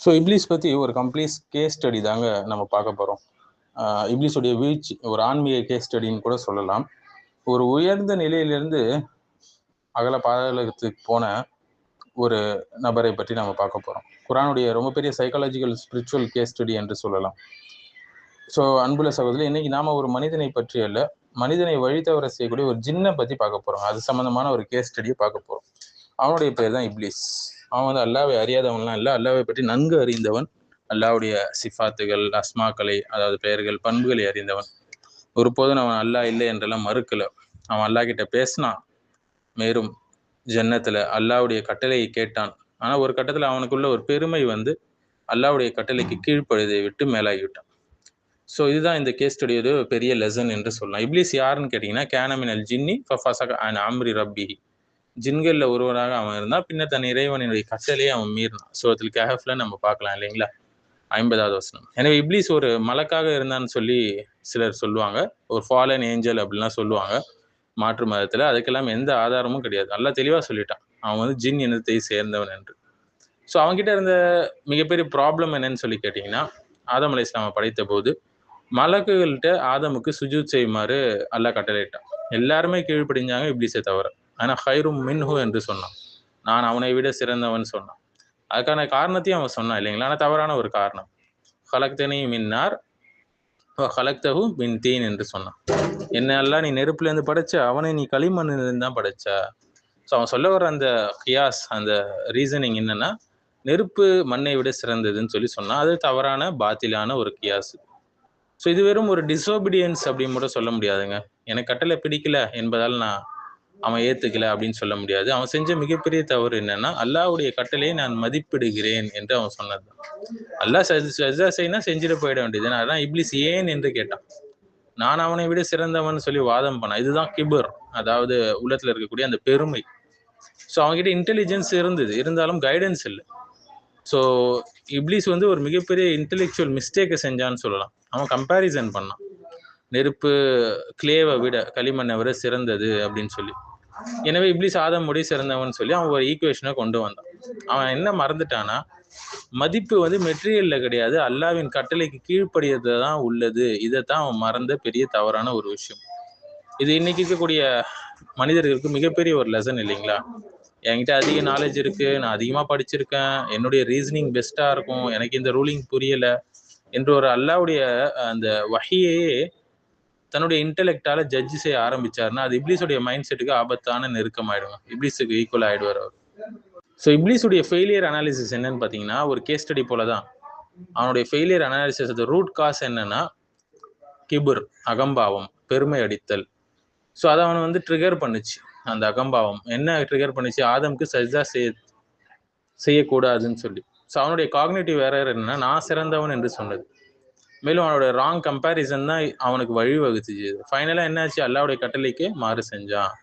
So இப்லீஸ் பற்றி ஒரு complete case study தாங்க நம்ம பார்க்க போகிறோம். இப்லீஸுடைய வீழ்ச்சி ஒரு ஆன்மீக கேஸ் ஸ்டடின்னு கூட சொல்லலாம். ஒரு உயர்ந்த நிலையிலிருந்து அகல பாதாளத்துக்கு போன ஒரு நபரை பற்றி நம்ம பார்க்க போகிறோம். குரானுடைய ரொம்ப பெரிய சைக்காலஜிக்கல் ஸ்பிரிச்சுவல் கேஸ் ஸ்டடி என்று சொல்லலாம். ஸோ அன்புள்ள சகோதரி, இன்னைக்கு நாம ஒரு மனிதனை பற்றி அல்ல, மனிதனை வழி தவற செய்யக்கூடிய ஒரு ஜின்னை பற்றி பார்க்க போகிறோம். அது சம்மந்தமான ஒரு கேஸ் ஸ்டடியை பார்க்க போகிறோம். அவனுடைய பேர் தான் இப்லீஸ். அவன் வந்து அல்லாவை அறியாதவன்லாம் இல்லை, அல்லாவை பற்றி நன்கு அறிந்தவன். அல்லாவுடைய சிஃபாத்துகள், அஸ்மாக்களை, அதாவது பெயர்கள், பண்புகளை அறிந்தவன். ஒருபோதும் அவன் அல்லா இல்லை என்றெல்லாம் மறுக்கல. அவன் அல்லா கிட்ட பேசினான், மேலும் ஜன்னத்துல அல்லாவுடைய கட்டளையை கேட்டான். ஆனா ஒரு கட்டத்துல அவனுக்குள்ள ஒரு பெருமை வந்து அல்லாவுடைய கட்டளைக்கு கீழ்ப்பழுதை விட்டு மேலாகிவிட்டான். ஸோ இதுதான் இந்த கேஸ் ஸ்டடியோட பெரிய லெசன் என்று சொல்லலாம். இப்லீஸ் யாருன்னு கேட்டீங்கன்னா, கேனமினல் ஜின்னி ஃபஃபஸக அன் அம்ரி ரப்பிஹி, ஜின்கள்ல ஒருவராக அவன் இருந்தான். பின்னர் தன் இறைவனுடைய கட்டளையை அவன் மீறினான். சூரத்துல் கஹஃப்ல நம்ம பார்க்கலாம் இல்லைங்களா, 50வது வசனம். எனவே இப்லீஸ் ஒரு மலக்காக இருந்தான்னு சொல்லி சிலர் சொல்லுவாங்க, ஒரு ஃபாலன் ஏஞ்சல் அப்படின்லாம் சொல்லுவாங்க மாற்று மதத்துல. அதுக்கெல்லாம் எந்த ஆதாரமும் கிடையாது. நல்லா தெளிவா சொல்லிட்டான், அவன் வந்து ஜின் இனத்தை சேர்ந்தவன் என்று. ஸோ அவன்கிட்ட இருந்த மிகப்பெரிய ப்ராப்ளம் என்னன்னு சொல்லி கேட்டிங்கன்னா, ஆதம் அலைஹிஸ்ஸலாமை படைத்த போது மலக்குகள்கிட்ட ஆதமுக்கு சுஜூத் செய்யுமாறு அல்லாஹ் கட்டளையிட்டான். எல்லாருமே கீழ்ப்படிஞ்சாங்க, இப்லீஸை தவிர. ஆனா ஹைரும் மின்ஹு என்று சொன்னான், நான் அவனை விட சிறந்தவன் சொன்னான். அதுக்கான காரணத்தையும் அவன் சொன்னான் இல்லைங்களா, ஆனால் தவறான ஒரு காரணம். ஹலக்தனி மின்னார் ஹலக்தஹு மின் தீன் என்று சொன்னான். என்னெல்லாம் நீ நெருப்புல இருந்து படைச்ச, அவனை நீ களிமண்ணிலிருந்து தான் படைச்ச. ஸோ அவன் சொல்ல வர அந்த கியாஸ், அந்த ரீசனிங் என்னன்னா, நெருப்பு மண்ணை விட சிறந்ததுன்னு சொல்லி சொன்னான். அது தவறான பாத்திலான ஒரு கியாஸ். ஸோ இது வெறும் ஒரு டிசோபீடியன்ஸ் அப்படின்னு கூட சொல்ல முடியாதுங்க. எனக்கு கட்டளை பிடிக்கல என்பதால் நான் அவன் ஏத்துக்கல அப்படின்னு சொல்ல முடியாது. அவன் செஞ்ச மிகப்பெரிய தவறு என்னன்னா, அல்லாஹ்வுடைய கட்டளையை நான் மதிப்பிடுகிறேன் என்று அவன் சொன்னது. அல்லாஹ் சஜ்ஜா செய்யினா செஞ்சுட்டு போயிட வேண்டியது. அதான் இப்லீஸ் ஏன் என்று கேட்டான். நான் அவனை விட சிறந்தவன் சொல்லி வாதம் பண்ணான். இதுதான் கிபர், அதாவது உள்ளத்துல இருக்கக்கூடிய அந்த பெருமை. ஸோ அவன்கிட்ட இன்டெலிஜென்ஸ் இருந்தது, இருந்தாலும் கைடன்ஸ் இல்லை. ஸோ இப்லீஸ் வந்து ஒரு மிகப்பெரிய இன்டெலெக்சுவல் மிஸ்டேக்கை செஞ்சான்னு சொல்லலாம். அவன் கம்பேரிசன் பண்ணான், நெருப்பு கிளேவை விட, களிமண்ணை விட சிறந்தது அப்படின்னு சொல்லி. எனவே இப்லீஸ் ஆதமுடைய சிறந்தவன் சொல்லி அவன் ஒரு ஈக்குவேஷனை கொண்டு வந்தான். அவன் என்ன மறந்துட்டானா, மதிப்பு வந்து மெட்டீரியல்ல கிடையாது, அல்லாவின் கட்டளைக்கு கீழ்ப்படியது தான் உள்ளது. இதைத்தான் அவன் மறந்த பெரிய தவறான ஒரு விஷயம். இது இன்னைக்கு இருக்கக்கூடிய மனிதர்களுக்கு மிகப்பெரிய ஒரு லெசன் இல்லைங்களா. என்கிட்ட அதிக நாலேஜ் இருக்கு, நான் அதிகமா படிச்சிருக்கேன், என்னுடைய ரீசனிங் பெஸ்டா இருக்கும், எனக்கு இந்த ரூலிங் புரியல என்று ஒரு அல்லாவுடைய அந்த வஹியையே தன்னுடைய இன்டெலெக்டால ஜட்ஜ் செய்ய ஆரம்பிச்சாருன்னா, அது இப்லீஸுடைய மைண்ட் செட்டுக்கு ஆபத்தான நெருக்கம் ஆயிடுங்க. இப்லீஸுக்கு ஈக்குவல் ஆயிடுவார் அவர். ஸோ இப்லீஸுடைய ஃபெயிலியர் அனாலிசிஸ் என்னன்னு பார்த்தீங்கன்னா, ஒரு கேஸ் ஸ்டடி போல தான். அவனுடைய ஃபெயிலியர் அனாலிசிஸ், அது ரூட் காஸ் என்னன்னா, கிபுர், அகம்பாவம், பெருமை அடித்தல். ஸோ அதை அவன் வந்து ட்ரிகர் பண்ணுச்சு. அந்த அகம்பாவம் என்ன ட்ரிகர் பண்ணுச்சு, ஆதமுக்கு சஜ்ஜா செய்யக்கூடாதுன்னு சொல்லி. ஸோ அவனுடைய காக்னேட்டிவ் எரர் என்னன்னா, நான் சிறந்தவன் என்று சொன்னது. மேலும் அவனோட ராங் கம்பேரிசன் தான் அவனுக்கு வழிவகுத்துச்சு. ஃபைனலாக என்னாச்சு, அல்லாவுடைய கட்டளைக்கு மாறு செஞ்சான்.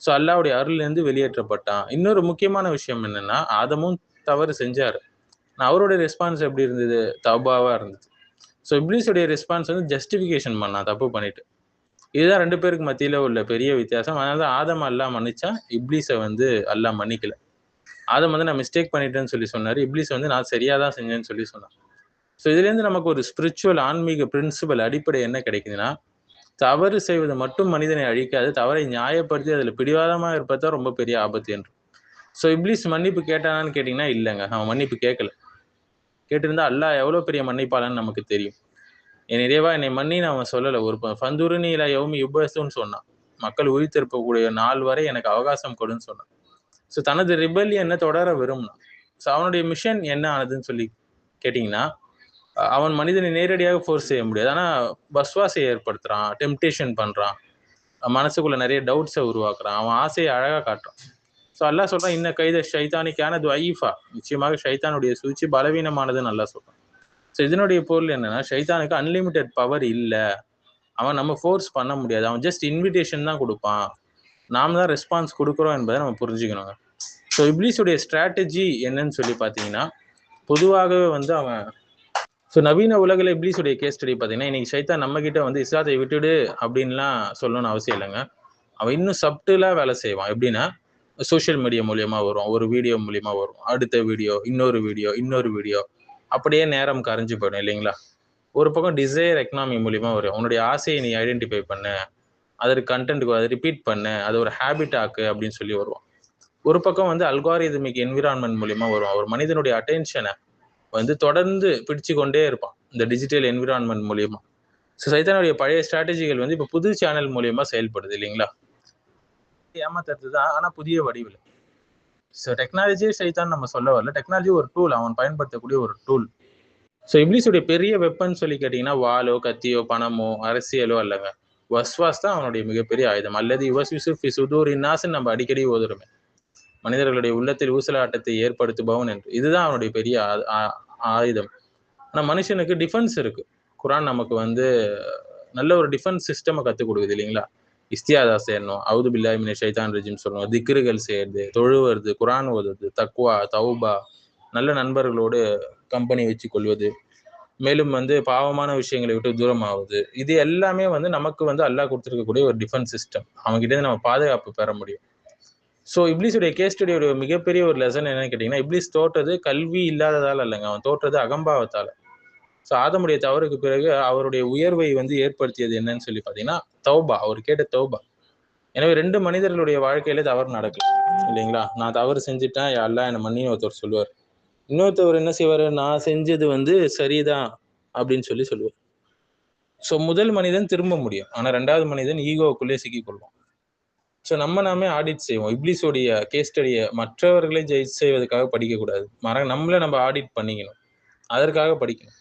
ஸோ அல்லாவுடைய அருள்லேருந்து வெளியேற்றப்பட்டான். இன்னொரு முக்கியமான விஷயம் என்னன்னா, ஆதமும் தவறு செஞ்சார். அவருடைய ரெஸ்பான்ஸ் எப்படி இருந்தது, தௌபாவா இருந்தது. ஸோ இப்லீஸுடைய ரெஸ்பான்ஸ் வந்து ஜஸ்டிஃபிகேஷன் பண்ணான், தப்பு பண்ணிட்டு. இதுதான் ரெண்டு பேருக்கு மத்தியில உள்ள பெரிய வித்தியாசம். அதனால ஆதம் அல்லாஹ் மன்னிச்சா, இப்லீஸை வந்து அல்லாஹ் மன்னிக்கல. ஆதம் வந்து நான் மிஸ்டேக் பண்ணிட்டேன்னு சொல்லி சொன்னாரு, இப்லீஸ் வந்து நான் சரியா தான் செஞ்சேன்னு சொல்லி சொன்னான். ஸோ இதுலேருந்து நமக்கு ஒரு ஸ்பிரிச்சுவல் ஆன்மீக பிரின்சிபல் அடிப்படை என்ன கிடைக்குதுன்னா, தவறு செய்வது மட்டும் மனிதனை அழிக்காது, தவறை நியாயப்படுத்தி அதில் பிடிவாதமாக இருப்பதான் ரொம்ப பெரிய ஆபத்து என்று. ஸோ இப்லீஸ் மன்னிப்பு கேட்டானான்னு கேட்டிங்கன்னா இல்லைங்க, அவன் மன்னிப்பு கேட்கல. கேட்டிருந்தா அல்லாஹ் எவ்வளோ பெரிய மன்னிப்பாளன்னு நமக்கு தெரியும். என் இறைவா என்னை மன்னின்னு அவன் சொல்லலை. ஒரு ஃபந்துருனி இலா யௌமி யுபஅஸூன்னு சொன்னான், மக்கள் உயிர்த்தெழுப்பக்கூடிய நாள் வரை எனக்கு அவகாசம் கொடுன்னு சொன்னான். ஸோ தனது ரிபல்லியனை தொடர விரும்பினான். ஸோ அவனுடைய மிஷன் என்ன ஆனதுன்னு சொல்லி கேட்டிங்கன்னா, அவன் மனிதனை நேரடியாக ஃபோர்ஸ் செய்ய முடியாது, ஆனால் வஸ்வாசை ஏற்படுத்துகிறான், டெம்டேஷன் பண்ணுறான், மனசுக்குள்ள நிறைய டவுட்ஸை உருவாக்குறான், அவன் ஆசையை அழகாக காட்டுறான். ஸோ அல்லாஹ் சொல்கிறான், இன்ன கைத ஷைத்தானிக்கான துவைஃபா, நிச்சயமாக ஷைத்தானுடைய சூழ்ச்சி பலவீனமானதுன்னு அல்லாஹ் சொல்கிறான். ஸோ இதனுடைய பொருள் என்னன்னா, ஷைத்தானுக்கு அன்லிமிட்டெட் பவர் இல்லை, அவன் நம்ம ஃபோர்ஸ் பண்ண முடியாது, அவன் ஜஸ்ட் இன்விடேஷன் தான் கொடுப்பான், நாம தான் ரெஸ்பான்ஸ் கொடுக்குறோம் என்பதை நம்ம புரிஞ்சுக்கணுங்க. ஸோ இப்லீஸுடைய ஸ்ட்ராட்டஜி என்னன்னு சொல்லி பார்த்தீங்கன்னா, பொதுவாகவே வந்து அவன், ஸோ நவீன உலகில் இப்லீஸுடைய கேஸ் ஸ்டடி பார்த்தீங்கன்னா, இன்னைக்கு ஷைத்தான் நம்ம கிட்ட வந்து இஸ்லாத்தை விட்டுடு அப்படின்லாம் சொல்லணும்னு அவசியம் இல்லைங்க. அவன் இன்னும் சப்டிலாக வேலை செய்வான். எப்படின்னா, சோஷியல் மீடியா மூலியமாக வரும், ஒரு வீடியோ மூலியமாக வரும், அடுத்த வீடியோ, இன்னொரு வீடியோ, இன்னொரு வீடியோ, அப்படியே நேரம் கரைஞ்சு போயிடும் இல்லைங்களா? ஒரு பக்கம் டிசைர் எக்கனாமி மூலியமா வரும். உன்னுடைய ஆசையை நீ ஐடென்டிஃபை பண்ணு, அதற்கு கண்டென்ட் அதை ரிப்பீட் பண்ணு, அது ஒரு ஹேபிட் ஆக்கு அப்படின்னு சொல்லி வருவான். ஒரு பக்கம் வந்து அல்காரிதமிக் என்விரான்மெண்ட் மூலியமா வரும். ஒரு மனிதனுடைய அட்டென்ஷனை வந்து தொடர்ந்து பிடிச்சு கொண்டே இருப்பான் இந்த டிஜிட்டல் என்விரான்மெண்ட் மூலியமா. ஸோ சைத்தானுடைய பழைய ஸ்ட்ராட்டஜிகள் வந்து இப்போ புது சேனல் மூலியமா செயல்படுது இல்லைங்களா? ஏமாத்துறது தான், ஆனா புதிய வடிவில். ஸோ டெக்னாலஜியே சைத்தான் நம்ம சொல்ல வரல. டெக்னாலஜி ஒரு டூல், அவன் பயன்படுத்தக்கூடிய ஒரு டூல். ஸோ இப்லீஸுடைய பெரிய வெப்பன் சொல்லி கேட்டீங்கன்னா வாளோ, கத்தியோ, பணமோ, அரசியலோ அல்லங்க. வஸ்வாஸ் தான் அவனுடைய மிகப்பெரிய ஆயுதம். அல்லது யுவஸ்விசு சுதூர் இன்னாஸ்ன்னு நம்ம அடிக்கடி ஓதுறோமே, மனிதர்களுடைய உள்ளத்தில் ஊசலாட்டத்தை ஏற்படுத்துபவன் என்று. இதுதான் அவனுடைய பெரிய ஆயுதம். ஆனா மனுஷனுக்கு டிஃபென்ஸ் இருக்கு. குரான் நமக்கு வந்து நல்ல ஒரு டிஃபென்ஸ் சிஸ்டம் கத்துக் கொடுக்குது இல்லைங்களா? இஸ்தியாதா செய்யணும், அவுது பில்லாஹி மினஷ் ஷைத்தானிர் ரஜீம் சொல்லணும், திக்ருகள் செய்யறது, தொழுவது, குரான் ஓதுறது, தக்வா, தௌபா, நல்ல நண்பர்களோடு கம்பெனி வச்சு கொள்வது, மேலும் வந்து பாவமான விஷயங்களை விட்டு தூரம் ஆகுது. இது எல்லாமே வந்து நமக்கு வந்து அல்லாஹ் கொடுத்துருக்கக்கூடிய ஒரு டிஃபென்ஸ் சிஸ்டம். அவங்ககிட்ட இருந்து நம்ம பாதுகாப்பு பெற முடியும். ஸோ இப்லீஸுடைய கேஸ் ஸ்டடியோட மிகப்பெரிய ஒரு லெசன் என்னன்னு கேட்டீங்கன்னா, இப்லீஸ் தோற்றது கல்வி இல்லாததால் அல்லங்க, அவன் தோற்றது அகம்பாவத்தால. ஸோ ஆதமுடைய தவறுக்கு பிறகு அவருடைய உயர்வை வந்து ஏற்படுத்தியது என்னன்னு சொல்லி பார்த்தீங்கன்னா, தௌபா, அவர் கேட்ட தௌபா. எனவே 2 மனிதர்களுடைய வாழ்க்கையில தவறு நடக்கலாம் இல்லைங்களா? நான் தவறு செஞ்சுட்டேன், யா அல்லாஹ் என்னை மன்னின்னு ஒருத்தர் சொல்லுவார். இன்னொருத்தவர் என்ன செய்வாரு, நான் செஞ்சது வந்து சரிதான் அப்படின்னு சொல்லி சொல்லுவார். ஸோ முதல் மனிதன் திரும்ப முடியும், ஆனா 2வது மனிதன் ஈகோவுக்குள்ளே சிக்கிக்கொள்வான். ஸோ நாமே ஆடிட் செய்வோம். இப்லீஸோடைய கேஸ் ஸ்டடியை மற்றவர்களை ஜட்ஜ் செய்வதற்காக படிக்கக்கூடாது. நம்மளை நம்ம ஆடிட் பண்ணிக்கணும், அதற்காக படிக்கணும்.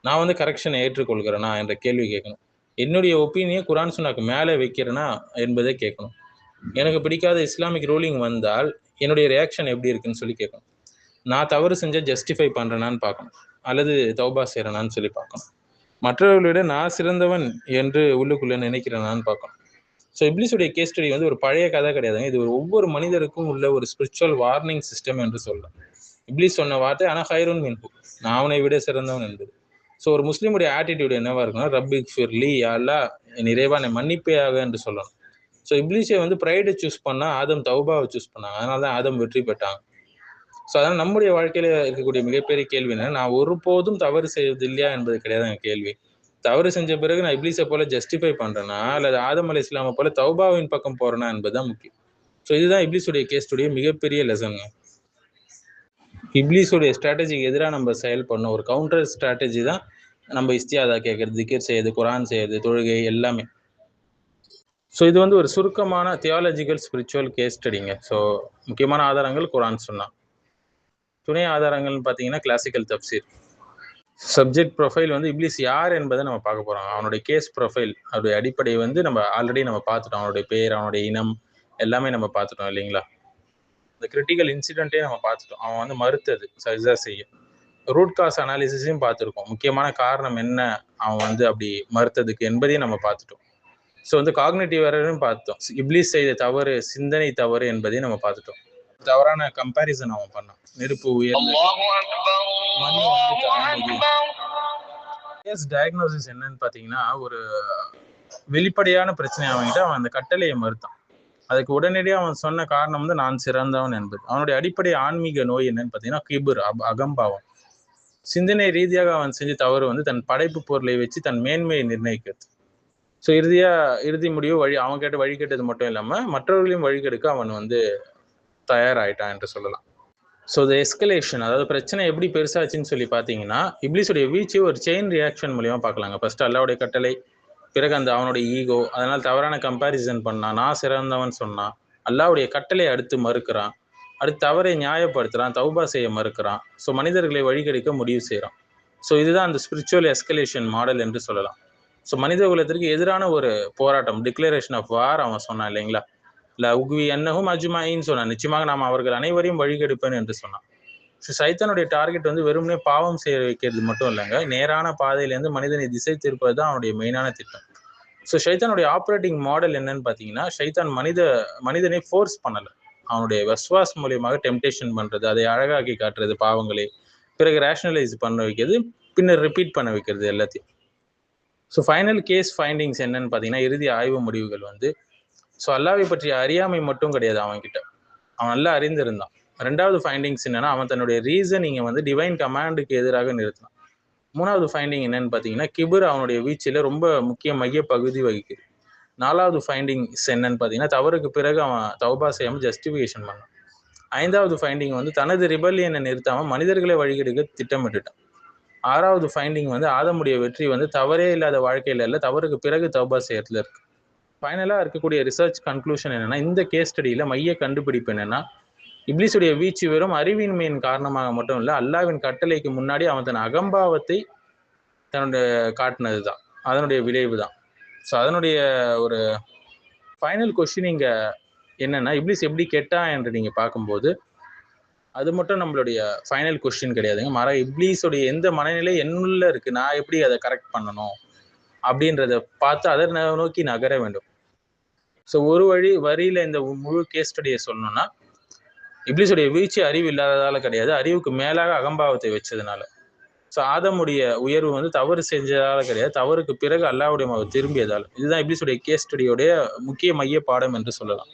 நான் வந்து கரெக்ஷனை ஏற்றுக்கொள்கிறேனா என்ற கேள்வி கேட்கணும். என்னுடைய ஒப்பீனியை குரான் சுன்னாக்கு மேலே வைக்கிறேனா என்பதை கேட்கணும். எனக்கு பிடிக்காத இஸ்லாமிக் ரூலிங் வந்தால் என்னுடைய ரியாக்ஷன் எப்படி இருக்குன்னு சொல்லி கேட்கணும். நான் தவறு செஞ்ச ஜஸ்டிஃபை பண்றேனான்னு பார்க்கணும், அல்லது தௌபா செய்யறேனான்னு சொல்லி பார்க்கணும். மற்றவர்களிட நான் சிறந்தவன் என்று உள்ளுக்குள்ள நினைக்கிறேனான்னு பார்க்கணும். ஸோ இப்லீஸுடைய கேஸ் ஸ்டடி வந்து ஒரு பழைய கதை கிடையாதுங்க. இது ஒரு ஒவ்வொரு மனிதருக்கும் உள்ள ஒரு ஸ்பிரிச்சுவல் வார்னிங் சிஸ்டம் என்று சொல்லலாம். இப்லீஸ் சொன்ன வார்த்தை ஆனா ஹைரோன் மின்ஹு, நான் அவனை விட சிறந்தவன் என்பது. ஸோ ஒரு முஸ்லீமுடைய ஆட்டிடியூட் என்னவா இருக்குன்னா, ரப்பிக் ஃபிர்லி யா அல்லாஹ், இறைவா என்னை மன்னிப்பேயாக என்று சொல்லணும். ஸோ இப்லீஸை வந்து ப்ரைடை சூஸ் பண்ணா, ஆதம் தௌபாவை சூஸ் பண்ணாங்க. அதனால தான் ஆதம் வெற்றி பெற்றாங்க. ஸோ அதனால நம்முடைய வாழ்க்கையில இருக்கக்கூடிய மிகப்பெரிய கேள்வி என்ன, நான் ஒருபோதும் தவறு செய்வது இல்லையா என்பது கிடையாது என் கேள்வி. தவறு செஞ்ச பிறகு நான் இப்லீஸை போல ஜஸ்டிஃபை பண்றேனா, அல்லது ஆதம் அலை இஸ்லாமை போல தௌபாவின் பக்கம் போறேனா என்பதுதான் முக்கியம். ஸோ இதுதான் இப்லீஸுடைய கேஸ்டுடைய மிகப்பெரிய லெசனுங்க. இப்லீஸுடைய ஸ்ட்ராட்டஜிக்கு எதிராக நம்ம செயல்படணும். ஒரு கவுண்டர் ஸ்ட்ராட்டஜி தான் நம்ம இஸ்தியாதா கேட்கறது, திக்ர் செய்யறது, குரான் செய்யறது, தொழுகை எல்லாமே. ஸோ இது வந்து ஒரு சுருக்கமான தியாலஜிக்கல் ஸ்பிரிச்சுவல் கேஸ் ஸ்டடிங்க. ஸோ முக்கியமான ஆதாரங்கள் குரான் சுன்னா. துணை ஆதாரங்கள்னு பார்த்தீங்கன்னா கிளாசிக்கல் தப்சீர். சப்ஜெக்ட் ப்ரொஃபைல் வந்து இப்லீஸ் யார் என்பதை நம்ம பார்க்க போறோம். அவனுடைய கேஸ் ப்ரொஃபைல், அவருடைய அடிப்படை வந்து நம்ம ஆல்ரெடி நம்ம பார்த்துட்டோம். அவனுடைய பேர், அவனுடைய இனம் எல்லாமே நம்ம பார்த்துட்டோம் இல்லைங்களா? இந்த கிரிட்டிக்கல் இன்சிடென்ட்டே நம்ம பார்த்துட்டோம். அவன் வந்து மறுத்தது சஜா செய்ய. ரூட் காஸ் அனாலிசிஸையும் பார்த்துருக்கோம். முக்கியமான காரணம் என்ன அவன் வந்து அப்படி மறுத்ததுக்கு என்பதையும் நம்ம பார்த்துட்டோம். ஸோ வந்து காக்னிட்டிவ் எரர்னு பார்த்தோம். இப்லீஸ் செய்த தவறு சிந்தனை தவறு என்பதையும் நம்ம பார்த்துட்டோம். தவறான கம்பேரிசன் அவன் பண்ணான். நெருப்பு உயர்ந்து டயக்னோசிஸ் என்னன்னு பார்த்தீங்கன்னா, ஒரு வெளிப்படையான பிரச்சனை அவன்கிட்ட அவன் அந்த கட்டளையை மறுத்தான். அதுக்கு உடனடியாக அவன் சொன்ன காரணம் வந்து நான் சிறந்தவன் என்பது. அவனுடைய அடிப்படை ஆன்மீக நோய் என்னன்னு பார்த்தீங்கன்னா கிபுர், அகம்பாவம். சிந்தனை ரீதியாக அவன் செஞ்ச தவறு வந்து தன் படைப்பு பொருளை வச்சு தன் மேன்மையை நிர்ணயிக்கிறது. ஸோ இறுதி முடிவு அவன் கேட்ட வழி கேட்டது மட்டும் இல்லாமல் மற்றவர்களையும் வழிகெடுக்க அவன் வந்து தயாராயிட்டான் என்று சொல்லலாம். ஸோ த எஸ்கலேஷன், அதாவது பிரச்சனை எப்படி பெருசாச்சுன்னு சொல்லி பார்த்தீங்கன்னா, இப்லீஸுடைய வீழ்ச்சி ஒரு செயின் ரியாக்ஷன் மூலியமா பார்க்கலாங்க. ஃபர்ஸ்ட் அல்லாவுடைய கட்டளை, பிறகு அந்த அவனுடைய ஈகோ, அதனால தவறான கம்பேரிசன் பண்ணான், நான் சிறந்தவன் சொன்னான், அல்லாவுடைய கட்டளை அடுத்து மறுக்கிறான், அடுத்து தவறை நியாயப்படுத்துறான், தௌபா செய்ய மறுக்கிறான், ஸோ மனிதர்களை வழிகெடுக்க முடிவு செய்கிறான். ஸோ இதுதான் அந்த ஸ்பிரிச்சுவல் எஸ்கலேஷன் மாடல் என்று சொல்லலாம். ஸோ மனித குலத்திற்கு எதிரான ஒரு போராட்டம், டிக்ளரேஷன் ஆஃப் வார் அவன் சொன்னான் இல்லைங்களா? உக்வி அன்னஹும் அஜ்மாயின் சொன்னான், நிச்சயமாக நாம் அவர்கள் அனைவரையும் வழிகெடுப்பேன் என்று சொன்னான். ஸோ சைத்தானுடைய டார்கெட் வந்து வெறுமனே பாவம் செய்ய வைக்கிறது மட்டும் இல்லைங்க, நேரான பாதையிலேருந்து மனிதனை திசை திருப்பது தான் அவனுடைய மெயினான திட்டம். ஸோ ஷைத்தானுடைய ஆப்ரேட்டிங் மாடல் என்னன்னு பார்த்தீங்கன்னா, ஷைத்தான் மனிதனை ஃபோர்ஸ் பண்ணலை, அவனுடைய வஸ்வாஸ் மூலியமாக டெம்டேஷன் பண்றது, அதை அழகாக்கி காட்டுறது பாவங்களை, பிறகு ரேஷனலைஸ் பண்ண வைக்கிறது, பின்னர் ரிப்பீட் பண்ண வைக்கிறது எல்லாத்தையும். ஸோ ஃபைனல் கேஸ் ஃபைண்டிங்ஸ் என்னன்னு பார்த்தீங்கன்னா, இறுதி ஆய்வு முடிவுகள் வந்து, ஸோ அல்லாவை பற்றிய அறியாமை மட்டும் கிடையாது அவன்கிட்ட, அவன் நல்லா அறிந்திருந்தான். 2வது ஃபைண்டிங்ஸ் என்னன்னா, அவன் தன்னுடைய ரீசனிங்கை வந்து டிவைன் கமாண்டுக்கு எதிராக நிறுத்தினான். 3வது ஃபைண்டிங் என்னன்னு பார்த்தீங்கன்னா, கிபுர் அவனுடைய வீழ்ச்சியில ரொம்ப முக்கிய மைய பகுதி வகிக்குது. 4வது ஃபைண்டிங்ஸ் என்னன்னு பார்த்தீங்கன்னா, தவறுக்கு பிறகு அவன் தௌபா செய்யாம ஜஸ்டிஃபிகேஷன் பண்ணான். 5வது ஃபைண்டிங் வந்து தனது ரிபல்லியனை நிறுத்தாம மனிதர்களை வழிகெடுக்க திட்டமிட்டுட்டான். 6வது ஃபைண்டிங் வந்து ஆதமுடைய வெற்றி வந்து தவறே இல்லாத வாழ்க்கையில இல்ல, தவறுக்கு பிறகு தௌபா செய்யறதுல இருக்கு. ஃபைனலா இருக்கக்கூடிய ரிசர்ச் கன்க்ளூஷன் என்னன்னா, இந்த கேஸ் ஸ்டடியில மைய கண்டுபிடிப்பு என்னன்னா, இப்லீஸுடைய வீழ்ச்சி வெறும் அறிவின்மையின் காரணமாக மட்டும் இல்ல, அல்லாஹ்வின் கட்டளைக்கு முன்னாடி அவன் தன் அகம்பாவத்தை தன்னுடைய காட்டினதுதான், அதனுடைய விளைவு தான். ஸோ அதனுடைய ஒரு ஃபைனல் கொஸ்டின் இங்க என்னன்னா, இப்லீஸ் எப்படி கெட்டான் என்று நீங்க பார்க்கும்போது, அது மட்டும் நம்மளுடைய ஃபைனல் கொஸ்டின் கிடையாதுங்க. இப்லீஸுடைய எந்த மனநிலை என்னுள்ள இருக்கு, நான் எப்படி அதை கரெக்ட் பண்ணணும் அப்படின்றத பார்த்து அதை நோக்கி நகர வேண்டும். ஸோ ஒரு வரியில இந்த முழு கேஸ் ஸ்டடியை சொல்லணும்னா, இப்லீஸுடைய வீழ்ச்சி அறிவு இல்லாததால கிடையாது, அறிவுக்கு மேலாக அகம்பாவத்தை வச்சதுனால. ஸோ ஆதமுடைய உயர்வு வந்து தவறு செஞ்சதால கிடையாது, தவறுக்கு பிறகு அல்லாஹ்வுடைய திரும்பியதால். இதுதான் இப்லீஸுடைய கேஸ் ஸ்டடியோடைய முக்கிய மைய பாடம் என்று சொல்லலாம்.